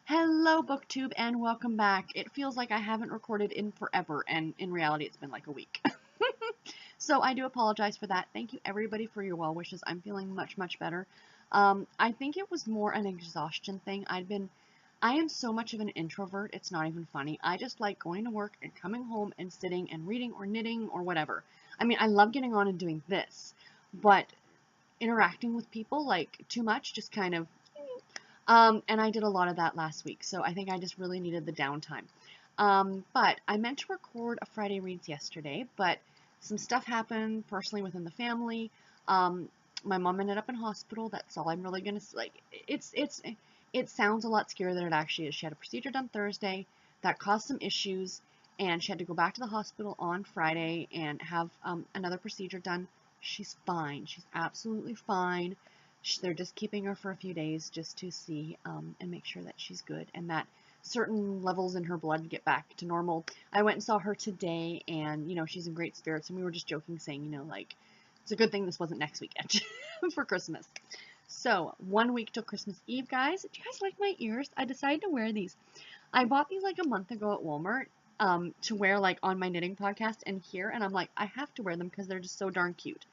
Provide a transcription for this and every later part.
Hello, BookTube, and welcome back. It feels like I haven't recorded in forever, and in reality, it's been like a week. So I do apologize for that. Thank you, everybody, for your well wishes. I'm feeling much better. I think it was more an exhaustion thing. I am so much of an introvert, it's not even funny. I just like going to work and coming home and sitting and reading or knitting or whatever. I mean, I love getting on and doing this, but interacting with people, like, too much, just kind of and I did a lot of that last week, so I think I just really needed the downtime. But I meant to record a Friday Reads yesterday, but some stuff happened personally within the family. My mom ended up in hospital. That's all I'm really gonna like. It sounds a lot scarier than it actually is. She had a procedure done Thursday that caused some issues, and she had to go back to the hospital on Friday and have another procedure done. She's fine. She's absolutely fine. They're just keeping her for a few days just to see and make sure that she's good and that certain levels in her blood get back to normal. I went and saw her today, and she's in great spirits, and we were just joking, saying, like, it's a good thing this wasn't next weekend for Christmas. So 1 week till Christmas Eve, guys. Do you guys like my ears? I decided to wear these. I bought these like a month ago at Walmart to wear like on my knitting podcast and here, and I'm like, I have to wear them because they're just so darn cute.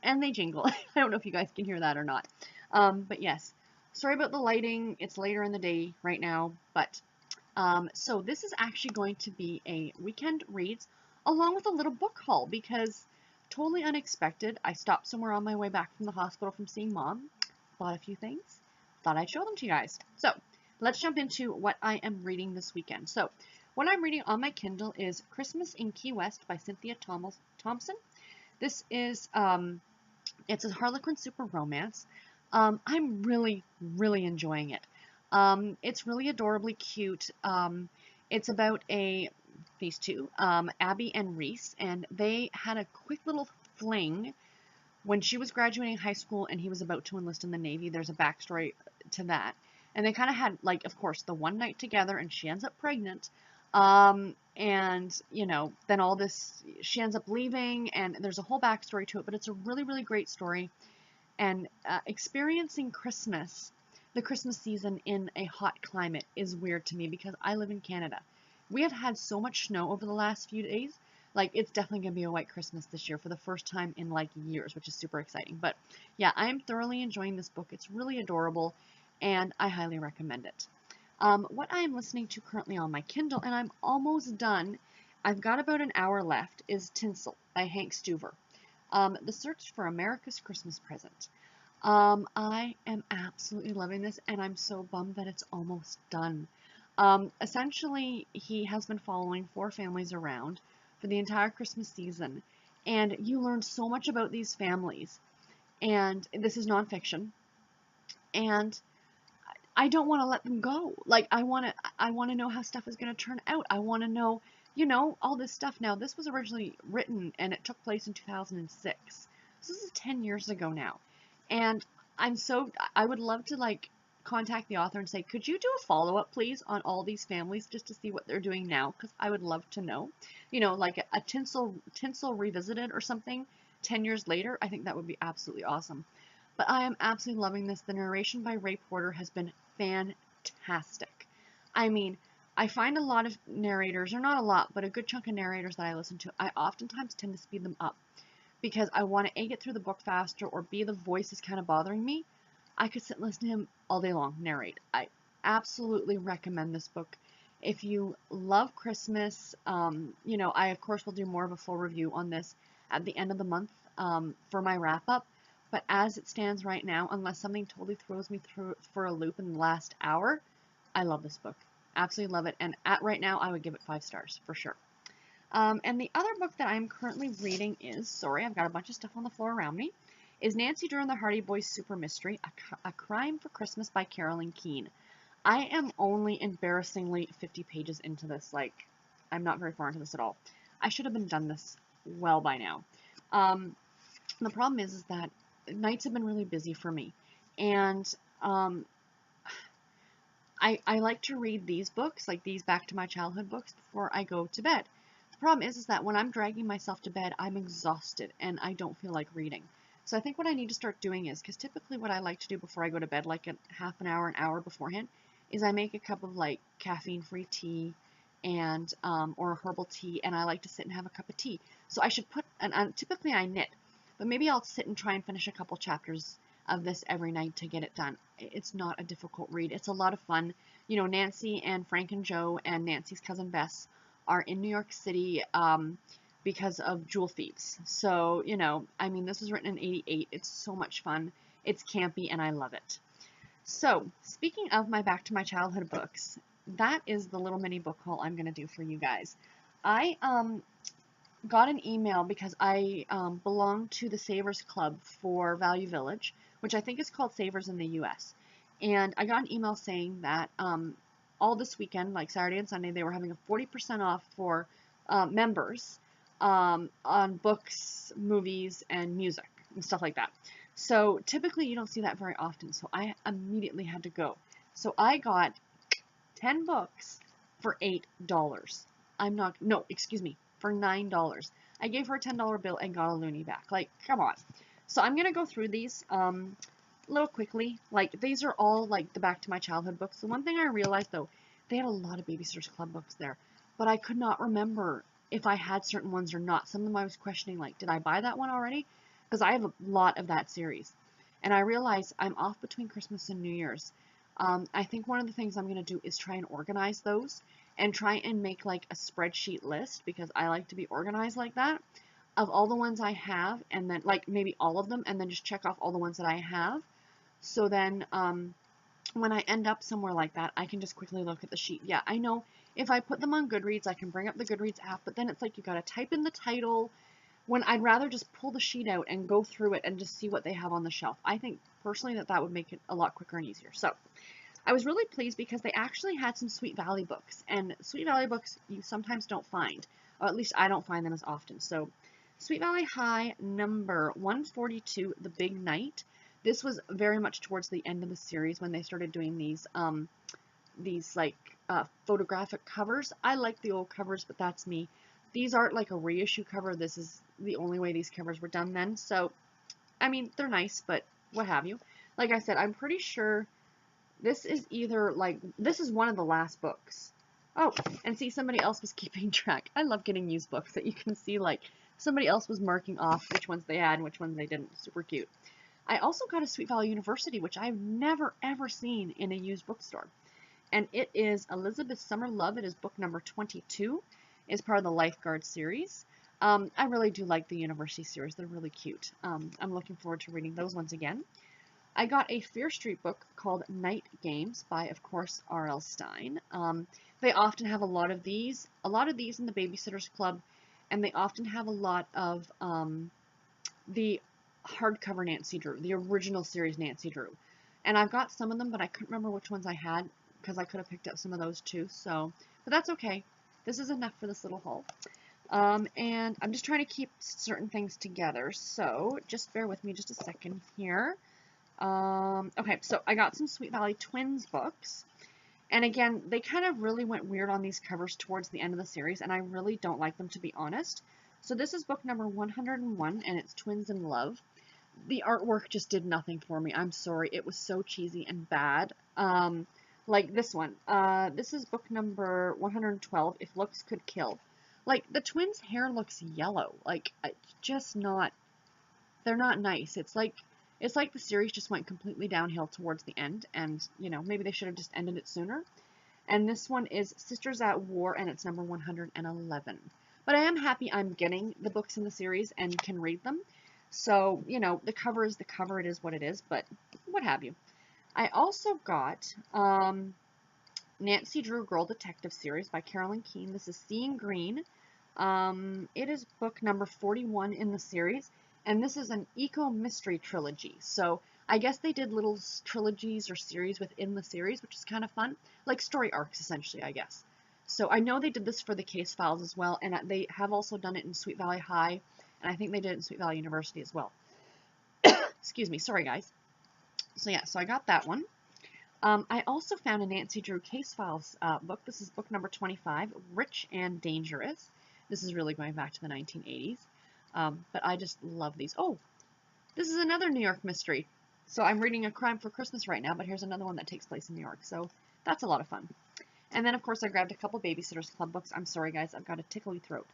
And they jingle. I don't know if you guys can hear that or not. But yes, sorry about the lighting. It's later in the day right now, but so this is actually going to be a weekend reads along with a little book haul because totally unexpected. I stopped somewhere on my way back from the hospital from seeing mom, bought a few things, thought I'd show them to you guys. So let's jump into what I am reading this weekend. So what I'm reading on my Kindle is Christmas in Key West by Cynthia Thompson. This is it's a Harlequin super romance. I'm really enjoying it. It's really adorably cute. It's about these two, Abby and Reese, and they had a quick little fling when she was graduating high school and he was about to enlist in the Navy. There's a backstory to that. And they kind of had, like, of course, the one night together, and she ends up pregnant. And, then all this, she ends up leaving, and there's a whole backstory to it, but it's a really great story. And experiencing the Christmas season in a hot climate is weird to me because I live in Canada. We have had so much snow over the last few days. Like, it's definitely going to be a white Christmas this year for the first time in, like, years, which is super exciting. But, yeah, I am thoroughly enjoying this book. It's really adorable, and I highly recommend it. What I am listening to currently on my Kindle, and I'm almost done, I've got about an hour left, is Tinsel by Hank Stuever. The Search for America's Christmas Present. I am absolutely loving this, and I'm so bummed that it's almost done. Essentially, he has been following 4 families around for the entire Christmas season, and you learn so much about these families, and this is nonfiction, and I don't want to let them go. Like, I want to know how stuff is going to turn out. I want to know, all this stuff. Now, this was originally written, and it took place in 2006. So this is 10 years ago now. And I would love to, like, contact the author and say, could you do a follow-up, please, on all these families just to see what they're doing now? Because I would love to know. Like a Tinsel Revisited or something 10 years later. I think that would be absolutely awesome. But I am absolutely loving this. The narration by Ray Porter has been fantastic. I mean, I find a lot of narrators, or not a lot, but a good chunk of narrators that I listen to, I oftentimes tend to speed them up because I want to A, get through the book faster, or B, the voice is kind of bothering me. I could sit and listen to him all day long narrate. I absolutely recommend this book. If you love Christmas, I of course will do more of a full review on this at the end of the month for my wrap up. But as it stands right now, unless something totally throws me through for a loop in the last hour, I love this book. Absolutely love it. And right now, I would give it 5 stars for sure. And the other book that I'm currently reading is, sorry, I've got a bunch of stuff on the floor around me, is Nancy Drew and the Hardy Boys Super Mystery, A Crime for Christmas by Carolyn Keene. I am only embarrassingly 50 pages into this. Like, I'm not very far into this at all. I should have been done this well by now. The problem is that nights have been really busy for me, and I like to read these books, like these back to my childhood books, before I go to bed. The problem is that when I'm dragging myself to bed, I'm exhausted and I don't feel like reading. So I think what I need to start doing is, because typically what I like to do before I go to bed, like a half an hour beforehand, is I make a cup of like caffeine-free tea and or a herbal tea, and I like to sit and have a cup of tea. So I should put, and typically I knit, but maybe I'll sit and try and finish a couple chapters of this every night to get it done. It's not a difficult read. It's a lot of fun. You know, Nancy and Frank and Joe and Nancy's cousin Bess are in New York City because of jewel thieves. So, you know, I mean, this was written in '88. It's so much fun. It's campy, and I love it. So, speaking of my Back to My Childhood books, that is the little mini book haul I'm going to do for you guys. I got an email because I belong to the Savers Club for Value Village, which I think is called Savers in the US. And I got an email saying that all this weekend, like Saturday and Sunday, they were having a 40% off for members on books, movies, and music and stuff like that. So typically you don't see that very often, so I immediately had to go. So I got 10 books for $8. No, excuse me, for $9. I gave her a $10 bill and got a loonie back. Like, come on. So I'm going to go through these a little quickly. Like, these are all, like, the Back to My Childhood books. The one thing I realized, though, they had a lot of Babysitter's Club books there, but I could not remember if I had certain ones or not. Some of them I was questioning, like, did I buy that one already? Because I have a lot of that series. And I realized I'm off between Christmas and New Year's. I think one of the things I'm going to do is try and organize those and try and make like a spreadsheet list, because I like to be organized like that, of all the ones I have, and then like maybe all of them, and then just check off all the ones that I have. So then when I end up somewhere like that, I can just quickly look at the sheet. Yeah, I know if I put them on Goodreads, I can bring up the Goodreads app, but then it's like you got to type in the title, when I'd rather just pull the sheet out and go through it and just see what they have on the shelf. I think personally that that would make it a lot quicker and easier. So I was really pleased because they actually had some Sweet Valley books, and Sweet Valley books you sometimes don't find, or at least I don't find them as often. So Sweet Valley High number 142, The Big Night. This was very much towards the end of the series when they started doing these like photographic covers. I like the old covers, but that's me. These aren't like a reissue cover. This is the only way these covers were done then. So, I mean, they're nice, but what have you. Like I said, I'm pretty sure this is either, like, this is one of the last books. Oh, and see, somebody else was keeping track. I love getting used books that you can see, like, somebody else was marking off which ones they had and which ones they didn't. Super cute. I also got a Sweet Valley University, which I've never, ever seen in a used bookstore. And it is Elizabeth Summer Love. It is book number 22. It's part of the Lifeguard series. I really do like the University series. They're really cute. I'm looking forward to reading those ones again. I got a Fear Street book called Night Games by, of course, R.L. Stine. They often have a lot of these in the Babysitter's Club, and they often have a lot of the hardcover Nancy Drew, the original series Nancy Drew. And I've got some of them, but I couldn't remember which ones I had, because I could have picked up some of those too. So, but that's okay. This is enough for this little haul. And I'm just trying to keep certain things together, so just bear with me just a second here. Okay, so I got some Sweet Valley Twins books, and again, they kind of really went weird on these covers towards the end of the series, and I really don't like them, to be honest. So this is book number 101, and it's Twins in Love. The artwork just did nothing for me. I'm sorry, it was so cheesy and bad. Like this one. This is book number 112, If Looks Could Kill. Like, the twins' hair looks yellow. Like, just not, they're not nice. It's like the series just went completely downhill towards the end, and, you know, maybe they should have just ended it sooner. And this one is Sisters at War, and it's number 111. But I am happy I'm getting the books in the series and can read them. So, you know, the cover is the cover, it is what it is, but what have you. I also got Nancy Drew Girl Detective series by Carolyn Keene. This is Seeing Green. It is book number 41 in the series, and this is an eco-mystery trilogy. So I guess they did little trilogies or series within the series, which is kind of fun. Like story arcs, essentially, I guess. So I know they did this for the Case Files as well, and they have also done it in Sweet Valley High, and I think they did it in Sweet Valley University as well. Excuse me, sorry guys. So yeah, so I got that one. I also found a Nancy Drew Case Files book. This is book number 25, Rich and Dangerous. This is really going back to the 1980s. But I just love these. Oh, this is another New York mystery. So I'm reading A Crime for Christmas right now, but here's another one that takes place in New York. So that's a lot of fun. And then, of course, I grabbed a couple Babysitters Club books. I'm sorry, guys, I've got a tickly throat.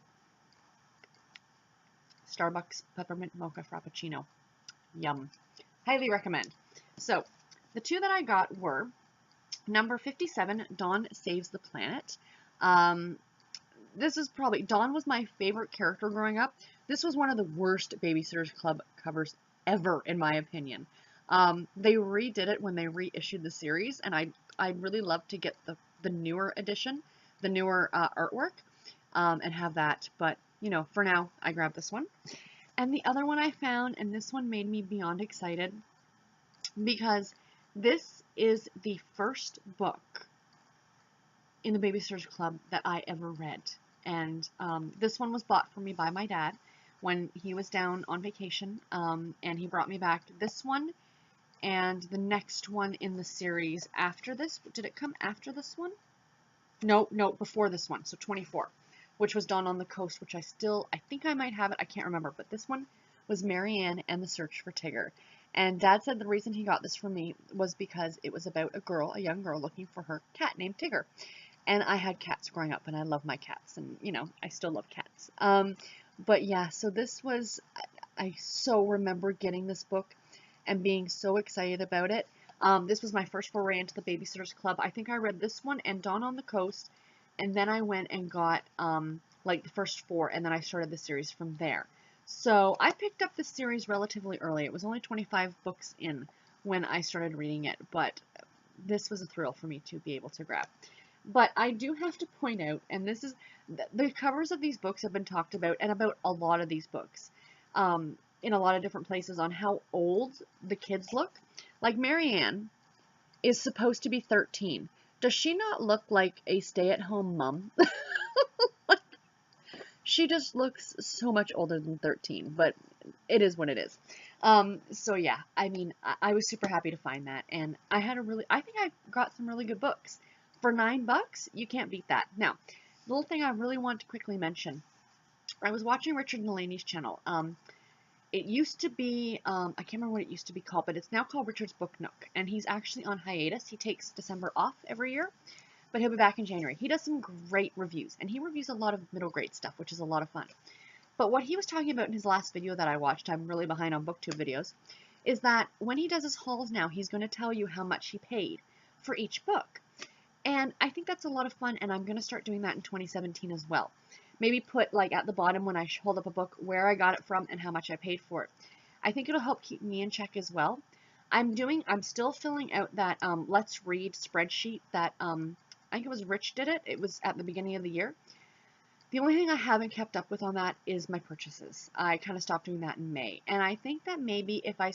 Starbucks Peppermint Mocha Frappuccino. Yum. Highly recommend. So, the two that I got were number 57, Dawn Saves the Planet. This is probably, Dawn was my favorite character growing up. This was one of the worst Babysitters Club covers ever, in my opinion. They redid it when they reissued the series, and I'd really love to get the newer edition, the newer artwork, and have that. But, you know, for now, I grabbed this one. And the other one I found, and this one made me beyond excited, because this is the first book in the Babysitters Club that I ever read. And this one was bought for me by my dad when he was down on vacation, and he brought me back this one and the next one in the series after this. Did it come after this one? No, before this one, so 24, which was Dawn on the Coast, which I think I might have it, I can't remember, but this one was Marianne and the Search for Tigger. And Dad said the reason he got this for me was because it was about a young girl looking for her cat named Tigger. And I had cats growing up, and I love my cats, and, you know, I still love cats. But yeah, so this was, I so remember getting this book and being so excited about it. This was my first foray into the Babysitters Club. I think I read this one and Dawn on the Coast, and then I went and got, like, the first 4, and then I started the series from there. So I picked up this series relatively early. It was only 25 books in when I started reading it, but this was a thrill for me to be able to grab. But I do have to point out, and this is, the covers of these books have been talked about, and about a lot of these books, in a lot of different places, on how old the kids look. Like, Marianne is supposed to be 13. Does she not look like a stay-at-home mom? She just looks so much older than 13, but it is what it is. So yeah, I mean, I was super happy to find that, and I think I got some really good books. For $9, you can't beat that. Now, the little thing I really want to quickly mention, I was watching Richard Delaney's channel. It used to be, I can't remember what it used to be called, but it's now called Richard's Book Nook, and he's actually on hiatus. He takes December off every year, but he'll be back in January. He does some great reviews, and he reviews a lot of middle grade stuff, which is a lot of fun. But what he was talking about in his last video that I watched, I'm really behind on BookTube videos, is that when he does his hauls now, he's going to tell you how much he paid for each book. And I think that's a lot of fun, and I'm going to start doing that in 2017 as well. Maybe put, like, at the bottom when I hold up a book where I got it from and how much I paid for it. I think it'll help keep me in check as well. I'm still filling out that Let's Read spreadsheet that, I think it was Rich did it. It was at the beginning of the year. The only thing I haven't kept up with on that is my purchases. I kind of stopped doing that in May. And I think that maybe if I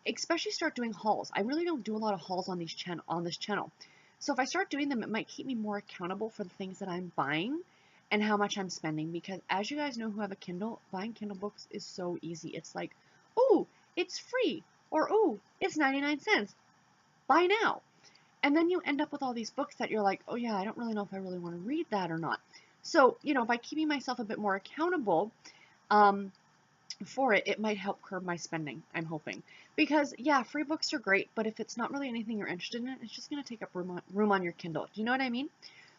especially start doing hauls. I really don't do a lot of hauls on this channel. So if I start doing them, it might keep me more accountable for the things that I'm buying and how much I'm spending. Because as you guys know who have a Kindle, buying Kindle books is so easy. It's like, oh, it's free. Or, oh, it's 99 cents. Buy now. And then you end up with all these books that you're like, oh yeah, I don't really know if I really want to read that or not. So, you know, by keeping myself a bit more accountable, for it, it might help curb my spending, I'm hoping. Because, yeah, free books are great, but if it's not really anything you're interested in, it's just going to take up room on your Kindle. Do you know what I mean?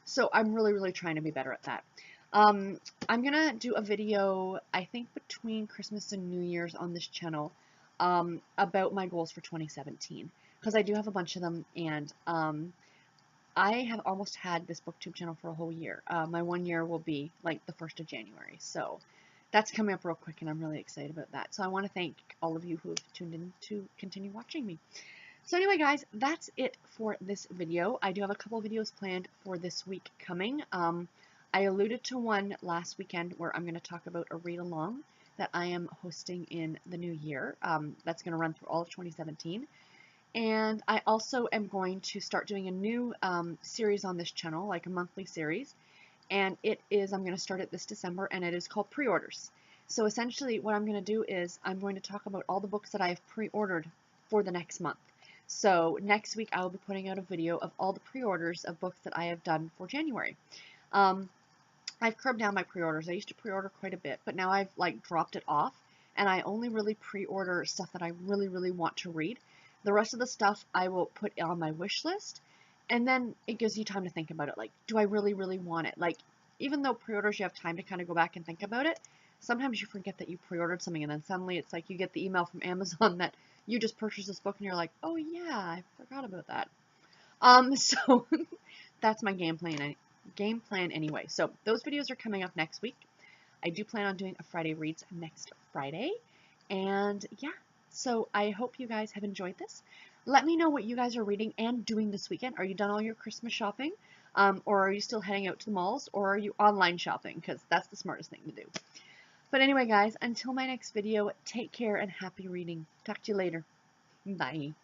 So I'm really, really trying to be better at that. I'm going to do a video, I think, between Christmas and New Year's on this channel about my goals for 2017. Because I do have a bunch of them, and I have almost had this BookTube channel for a whole year. My 1 year will be, like, the 1st of January, so that's coming up real quick, and I'm really excited about that. So I want to thank all of you who have tuned in to continue watching me. So anyway, guys, that's it for this video. I do have a couple videos planned for this week coming. I alluded to one last weekend where I'm going to talk about a read-along that I am hosting in the new year. That's going to run through all of 2017. And I also am going to start doing a new series on this channel, like a monthly series. And I'm going to start it this December, and it is called Pre-Orders. So essentially what I'm going to do is I'm going to talk about all the books that I have pre-ordered for the next month. So next week I will be putting out a video of all the pre-orders of books that I have done for January. I've curbed down my pre-orders. I used to pre-order quite a bit, but now I've like dropped it off, and I only really pre-order stuff that I really, really want to read. The rest of the stuff I will put on my wish list, And then it gives you time to think about it. Like, do I really, really want it? Like, even though pre-orders, you have time to kind of go back and think about it, sometimes you forget that you pre-ordered something, and then suddenly it's like you get the email from Amazon that you just purchased this book, and you're like, oh yeah, I forgot about that. So that's my game plan anyway. So those videos are coming up next week. I do plan on doing a Friday Reads next Friday. And yeah, so I hope you guys have enjoyed this. Let me know what you guys are reading and doing this weekend. Are you done all your Christmas shopping? Or are you still heading out to the malls? Or are you online shopping? Because that's the smartest thing to do. But anyway, guys, until my next video, take care and happy reading. Talk to you later. Bye.